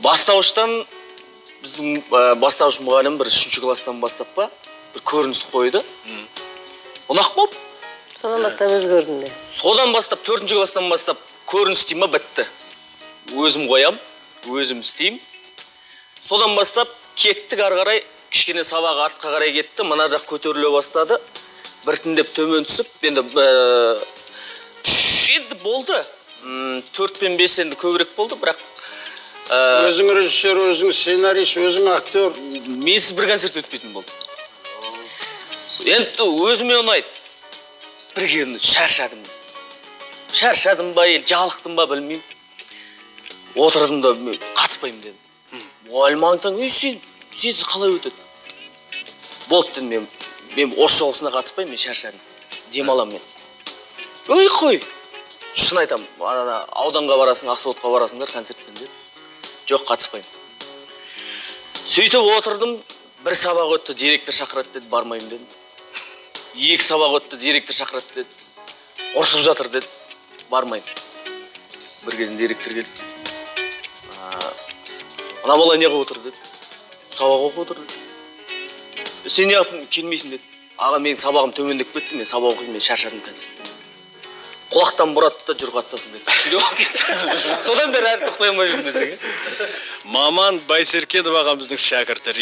Бастауыштан біздің бастауыш мұғалім бір 3-ші класстан бастап па бір көрініс қойды. Ұнақ болып. Содан бастап өзгердің де. Содан бастап 4-ші класстан бастап көрініс дейм ба бітті. Өзім қоям, өзім істейм. Содан бастап кеттік ары қарай, кішкене сабағы артқа қарай кетті, мына жақ көтеріле бастады. Біртіндеп төмен түсіп, енді болды. 4 пен 5 енді көбірек болды, бірақ өзің режиссер, өзің сценарист, өзің актер. Менсіз бір концерт өтпейтін болды. Енді өзіме ұнайды. Бір керіні шаршадым. Шаршадым ба, жалықтым ба білмеймін. Отырдым да қатыспаймын дедім. Мұғалім аңтан, сенсіз қалай өтеді? Болды дедім, мен орыс жоғысына қатыспаймын, мен шаршадым. Демалам мен. Қой. Шын айтам, ауданға барасың, Ақсуатқа барасыңдар концертпен деді. Жоқ, қатыспаймын. Сөйтіп отырдым, бір сабақ өтті, директор шақырады деді, бармаймын дедім. 2 сабақ өтті, директор шақырады деді. Ұрсып жатыр деді, бармаймын. Бір кезін директор келді. Ана бала неғып отыр деді. Сабақ оқып отыр деді. Сен неғып келмейсің деді. Аға, менің сабағым төмендеп кетті, мен сабақ оқимын, мен шаршадым концерттен. Құлақтан бұрады да жүр қатысасың деді. Содан бері әлі тоқтай алмай жүрмін десең. Маман Байсеркенов ағамыздың шәкірті.